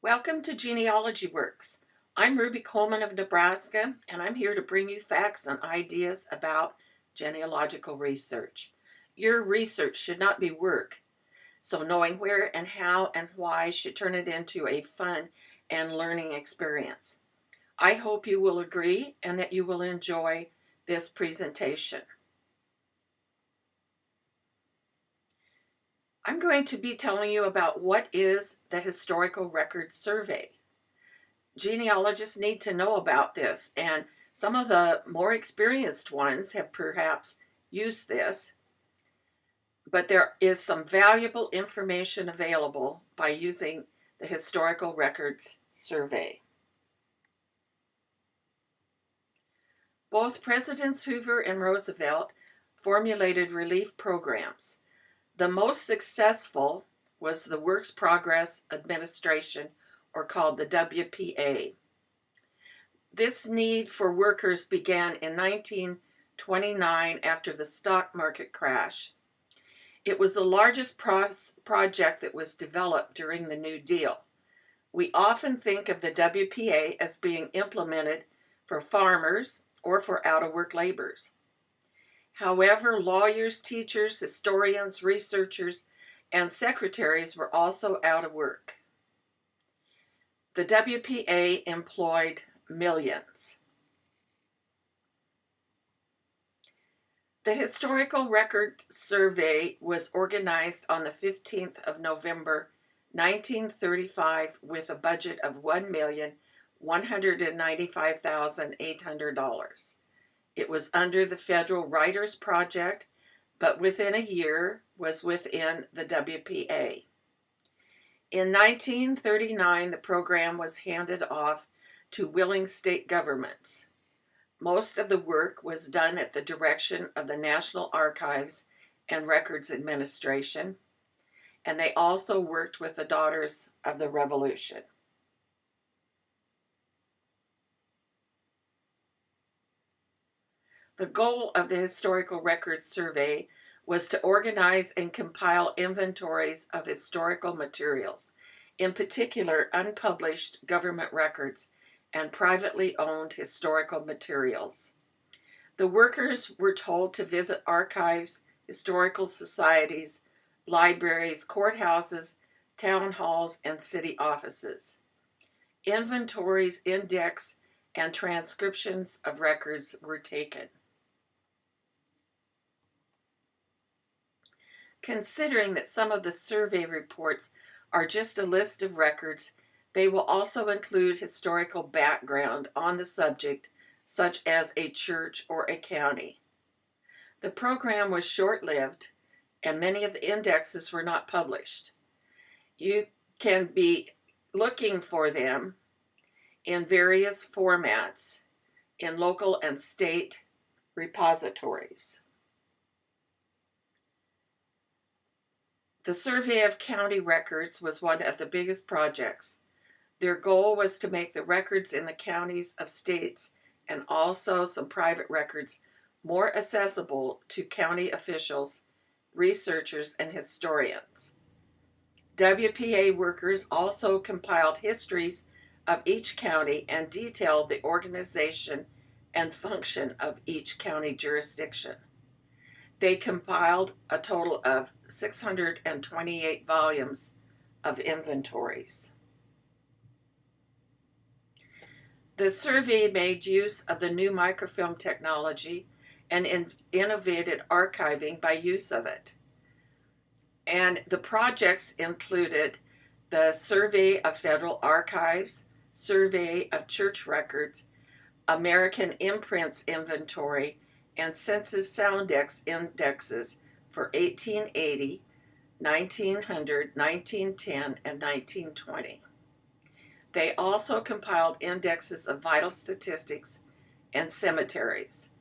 Welcome to Genealogy Works. I'm Ruby Coleman of Nebraska, and I'm here to bring you facts and ideas about genealogical research. Your research should not be work, so knowing where and how and why should turn it into a fun and learning experience. I hope you will agree and that you will enjoy this presentation. I'm going to be telling you about what is the Historical Records Survey. Genealogists need to know about this, and some of the more experienced ones have perhaps used this, but there is some valuable information available by using the Historical Records Survey. Both Presidents Hoover and Roosevelt formulated relief programs. The most successful was the Works Progress Administration, or called the WPA. This need for workers began in 1929 after the stock market crash. It was the largest project that was developed during the New Deal. We often think of the WPA as being implemented for farmers or for out-of-work laborers. However, lawyers, teachers, historians, researchers, and secretaries were also out of work. The WPA employed millions. The Historical Record Survey was organized on the 15th of November, 1935 with a budget of $1,195,800. It was under the Federal Writers Project, but within a year was within the WPA. In 1939, the program was handed off to willing state governments. Most of the work was done at the direction of the National Archives and Records Administration, and they also worked with the Daughters of the Revolution. The goal of the Historical Records Survey was to organize and compile inventories of historical materials, in particular unpublished government records and privately owned historical materials. The workers were told to visit archives, historical societies, libraries, courthouses, town halls, and city offices. Inventories, index, and transcriptions of records were taken. Considering that some of the survey reports are just a list of records, they will also include historical background on the subject, such as a church or a county. The program was short-lived, and many of the indexes were not published. You can be looking for them in various formats in local and state repositories. The Survey of County Records was one of the biggest projects. Their goal was to make the records in the counties of states and also some private records more accessible to county officials, researchers, and historians. WPA workers also compiled histories of each county and detailed the organization and function of each county jurisdiction. They compiled a total of 628 volumes of inventories. The survey made use of the new microfilm technology and innovated archiving by use of it. And the projects included the Survey of Federal Archives, Survey of Church Records, American Imprints Inventory, and Census Soundex indexes for 1880, 1900, 1910, and 1920. They also compiled indexes of vital statistics and cemeteries.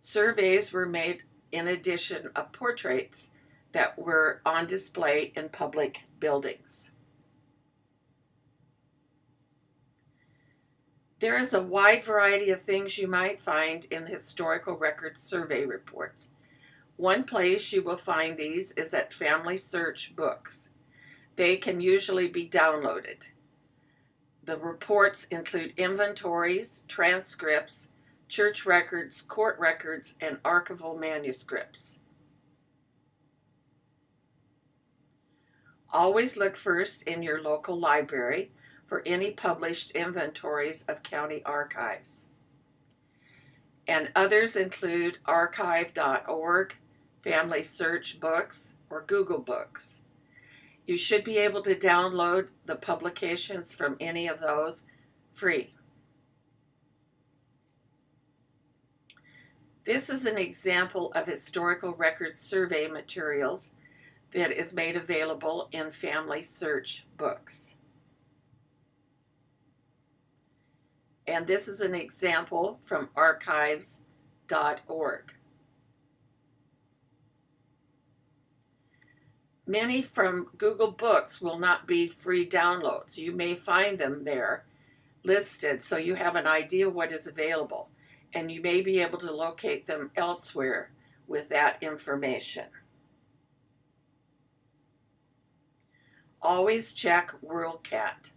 Surveys were made in addition of portraits that were on display in public buildings. There is a wide variety of things you might find in the Historical Records Survey reports. One place you will find these is at Family Search Books. They can usually be downloaded. The reports include inventories, transcripts, church records, court records, and archival manuscripts. Always look first in your local library for any published inventories of county archives. And others include archive.org, Family Search Books, or Google Books. You should be able to download the publications from any of those free. This is an example of historical records survey materials that is made available in Family Search Books. And this is an example from archives.org. Many from Google Books will not be free downloads. You may find them there listed so you have an idea what is available, and you may be able to locate them elsewhere with that information. Always check WorldCat.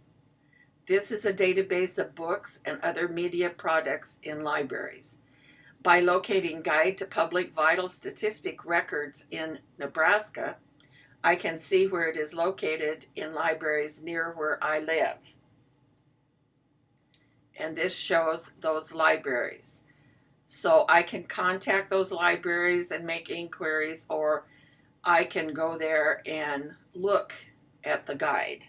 This is a database of books and other media products in libraries. By locating Guide to Public Vital Statistic Records in Nebraska, I can see where it is located in libraries near where I live. And this shows those libraries. So I can contact those libraries and make inquiries, or I can go there and look at the guide.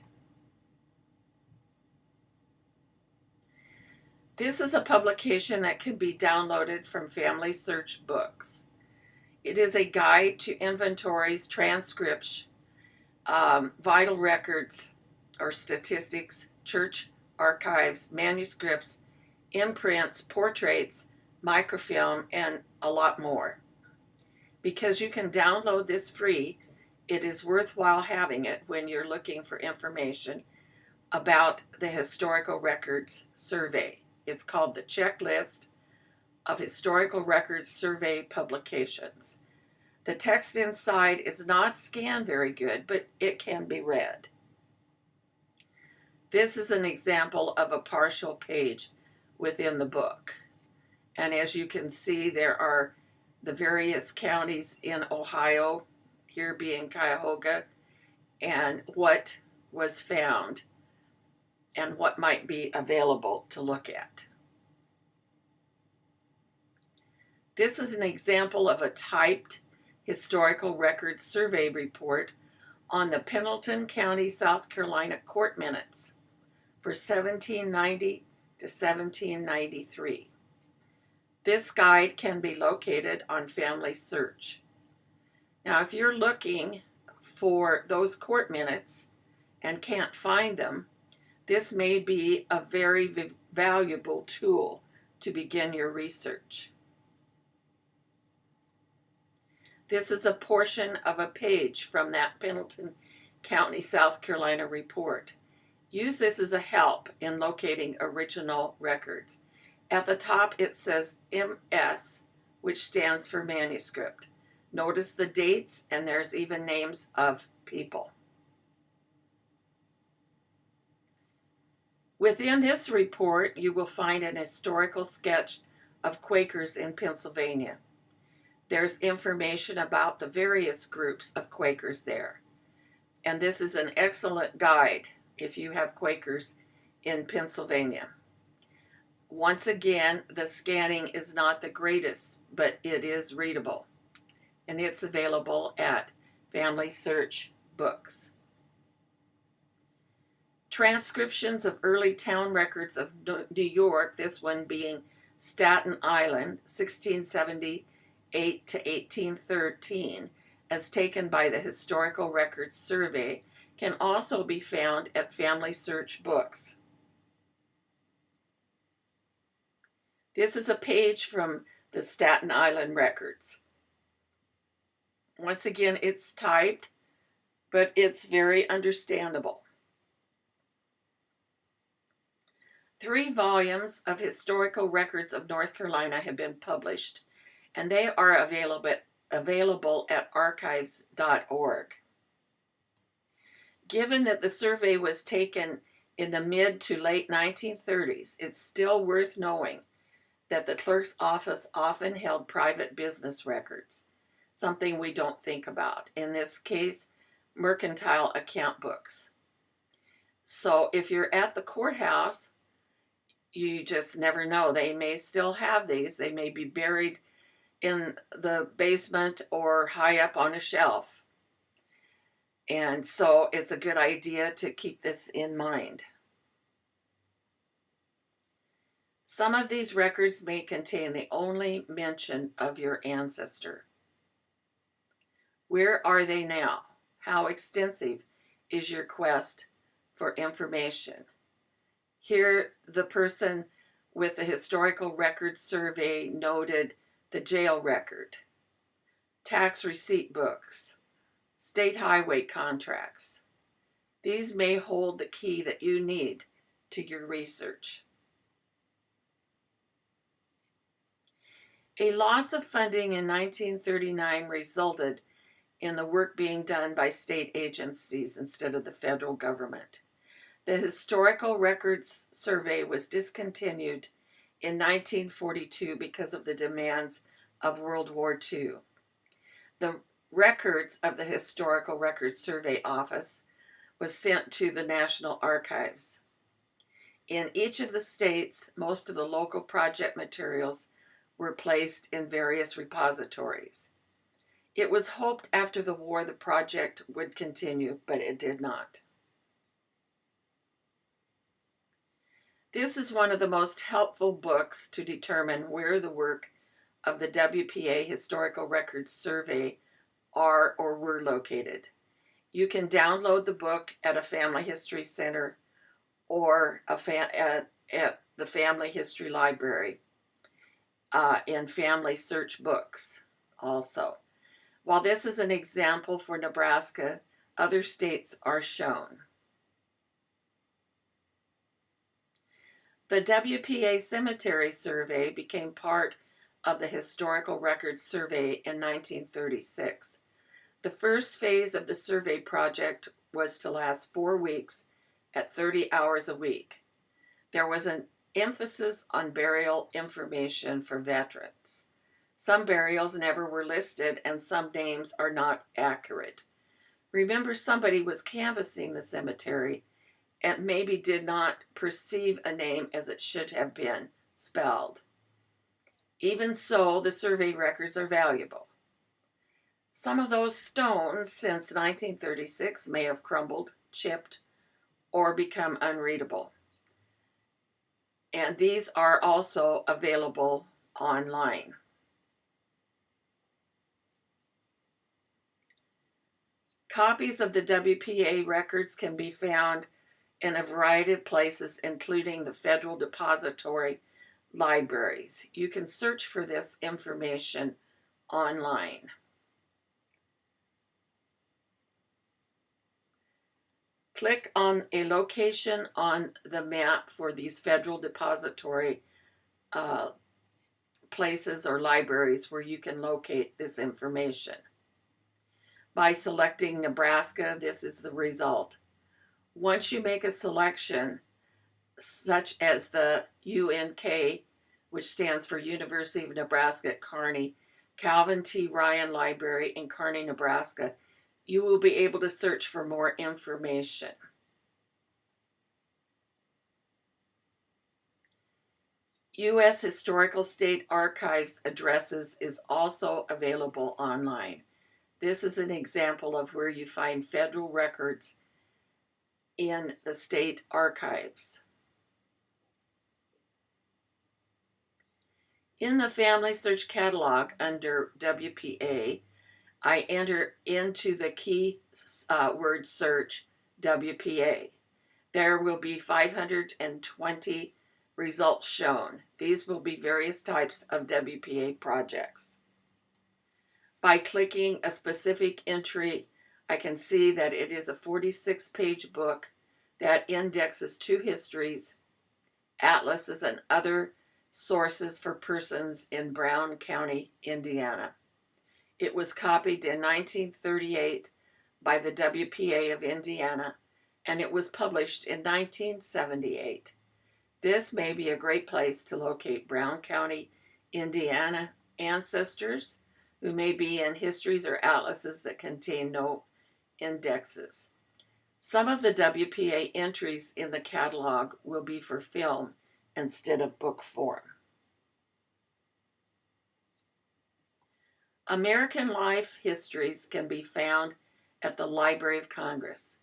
This is a publication that can be downloaded from Family Search Books. It is a guide to inventories, transcripts, vital records or statistics, church archives, manuscripts, imprints, portraits, microfilm, and a lot more. Because you can download this free, it is worthwhile having it when you're looking for information about the Historical Records Survey. It's called the Checklist of Historical Records Survey Publications. The text inside is not scanned very good, but it can be read. This is an example of a partial page within the book. And as you can see, there are the various counties in Ohio, here being Cuyahoga, and what was found and what might be available to look at. This is an example of a typed Historical Records Survey report on the Pendleton County, South Carolina court minutes for 1790 to 1793. This guide can be located on Family Search. Now, if you're looking for those court minutes and can't find them, this may be a very valuable tool to begin your research. This is a portion of a page from that Pendleton County, South Carolina report. Use this as a help in locating original records. At the top it says MS, which stands for manuscript. Notice the dates, and there's even names of people. Within this report, you will find an historical sketch of Quakers in Pennsylvania. There's information about the various groups of Quakers there. And this is an excellent guide if you have Quakers in Pennsylvania. Once again, the scanning is not the greatest, but it is readable. And it's available at Family Search Books. Transcriptions of early town records of New York, this one being Staten Island, 1678 to 1813, as taken by the Historical Records Survey, can also be found at Family Search Books. This is a page from the Staten Island records. Once again, it's typed, but it's very understandable. 3 volumes of Historical Records of North Carolina have been published, and they are available at archives.org. Given that the survey was taken In the mid to late 1930s, it's still worth knowing that the clerk's office often held private business records, something we don't think about. In this case, mercantile account books. So if you're at the courthouse, you just never know. They may still have these. They may be buried in the basement or high up on a shelf. And so it's a good idea to keep this in mind. Some of these records may contain the only mention of your ancestor. Where are they now? How extensive is your quest for information? Here, the person with the Historical Records Survey noted the jail record, tax receipt books, state highway contracts. These may hold the key that you need to your research. A loss of funding in 1939 resulted in the work being done by state agencies instead of the federal government. The Historical Records Survey was discontinued in 1942 because of the demands of World War II. The records of the Historical Records Survey Office was sent to the National Archives. In each of the states, most of the local project materials were placed in various repositories. It was hoped after the war the project would continue, but it did not. This is one of the most helpful books to determine where the work of the WPA Historical Records Survey are or were located. You can download the book at a family history center or at the Family History Library in Family Search Books also. While this is an example for Nebraska, other states are shown. The WPA Cemetery Survey became part of the Historical Records Survey in 1936. The first phase of the survey project was to last 4 weeks at 30 hours a week. There was an emphasis on burial information for veterans. Some burials never were listed and some names are not accurate. Remember, somebody was canvassing the cemetery and maybe did not perceive a name as it should have been spelled. Even so, the survey records are valuable. Some of those stones since 1936 may have crumbled, chipped, or become unreadable. And these are also available online. Copies of the WPA records can be found in a variety of places, including the Federal Depository libraries. You can search for this information online. Click on a location on the map for these Federal Depository places or libraries where you can locate this information. By selecting Nebraska, this is the result. Once you make a selection, such as the UNK, which stands for University of Nebraska at Kearney, Calvin T. Ryan Library in Kearney, Nebraska, you will be able to search for more information. U.S. Historical State Archives addresses is also available online. This is an example of where you find federal records in the state archives. In the Family Search Catalog under WPA, I enter into the key word search WPA. There will be 520 results shown. These will be various types of WPA projects. By clicking a specific entry, I can see that it is a 46-page book that indexes 2 histories, atlases, and other sources for persons in Brown County, Indiana. It was copied in 1938 by the WPA of Indiana and it was published in 1978. This may be a great place to locate Brown County, Indiana ancestors who may be in histories or atlases that contain no indexes. Some of the WPA entries in the catalog will be for film instead of book form. American life histories can be found at the Library of Congress.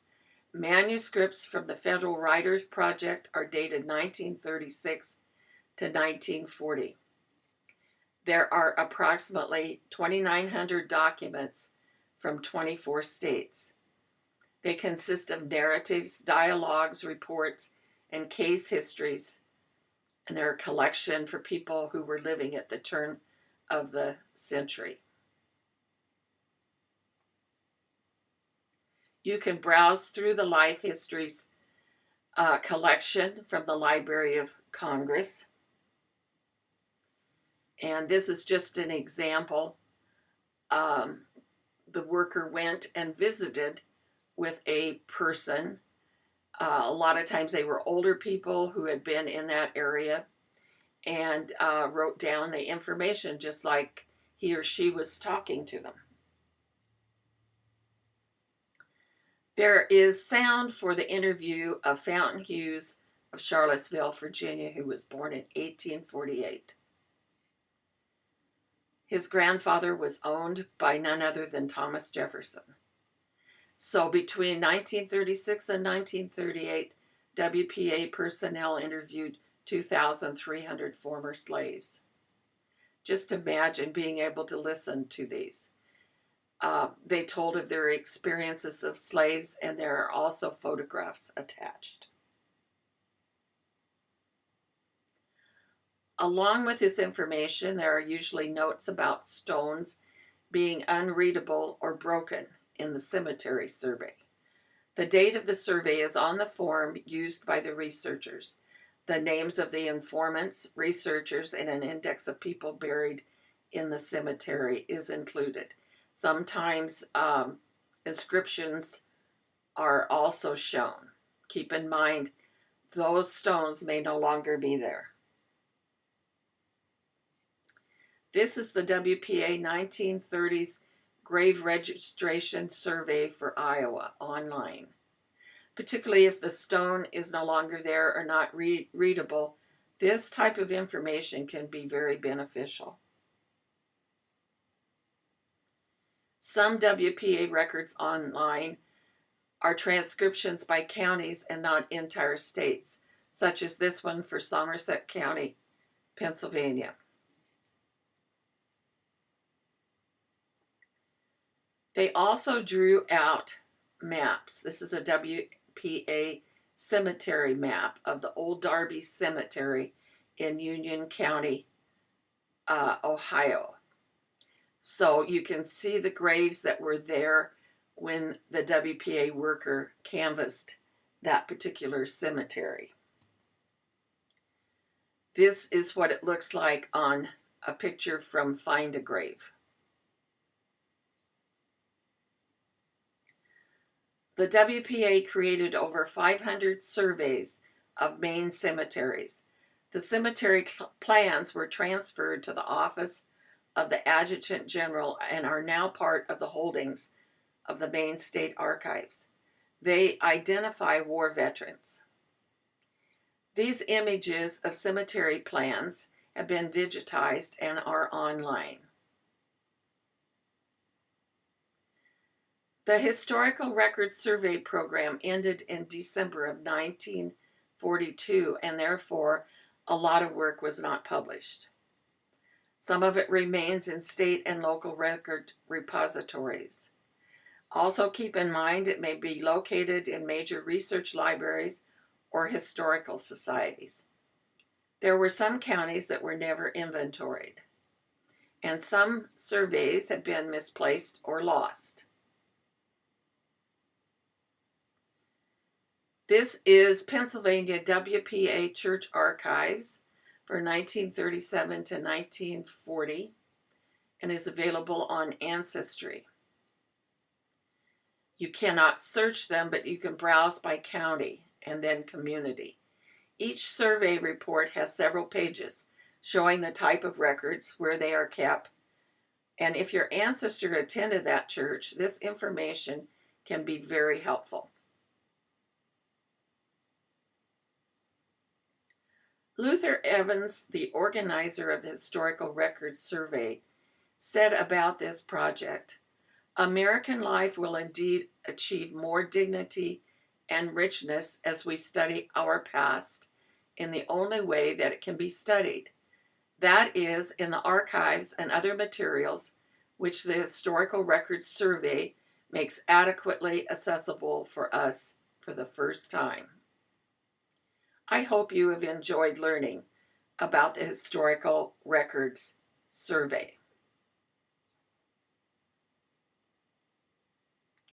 Manuscripts from the Federal Writers Project are dated 1936 to 1940. There are approximately 2,900 documents from 24 states. They consist of narratives, dialogues, reports, and case histories, and they're a collection for people who were living at the turn of the century. You can browse through the Life Histories collection from the Library of Congress. And this is just an example. The worker went and visited with a person. A lot of times they were older people who had been in that area and wrote down the information just like he or she was talking to them. There is sound for the interview of Fountain Hughes of Charlottesville, Virginia, who was born in 1848. His grandfather was owned by none other than Thomas Jefferson. So between 1936 and 1938, WPA personnel interviewed 2,300 former slaves. Just imagine being able to listen to these. They told of their experiences of slaves, and there are also photographs attached. Along with this information, there are usually notes about stones being unreadable or broken in the cemetery survey. The date of the survey is on the form used by the researchers. The names of the informants, researchers, and an index of people buried in the cemetery is included. Sometimes inscriptions are also shown. Keep in mind, those stones may no longer be there. This is the WPA 1930s Grave Registration Survey for Iowa online. Particularly if the stone is no longer there or not readable, this type of information can be very beneficial. Some WPA records online are transcriptions by counties and not entire states, such as this one for Somerset County, Pennsylvania. They also drew out maps. This is a WPA cemetery map of the Old Darby Cemetery in Union County, Ohio. So you can see the graves that were there when the WPA worker canvassed that particular cemetery. This is what it looks like on a picture from Find a Grave. The WPA created over 500 surveys of Maine cemeteries. The cemetery plans were transferred to the Office of the Adjutant General and are now part of the holdings of the Maine State Archives. They identify war veterans. These images of cemetery plans have been digitized and are online. The Historical Records Survey program ended in December of 1942, and therefore a lot of work was not published. Some of it remains in state and local record repositories. Also keep in mind it may be located in major research libraries or historical societies. There were some counties that were never inventoried, and some surveys have been misplaced or lost. This is Pennsylvania WPA Church Archives for 1937 to 1940 and is available on Ancestry. You cannot search them, but you can browse by county and then community. Each survey report has several pages showing the type of records, where they are kept, and if your ancestor attended that church, this information can be very helpful. Luther Evans, the organizer of the Historical Records Survey, said about this project, "American life will indeed achieve more dignity and richness as we study our past in the only way that it can be studied. That is, in the archives and other materials which the Historical Records Survey makes adequately accessible for us for the first time." I hope you have enjoyed learning about the Historical Records Survey.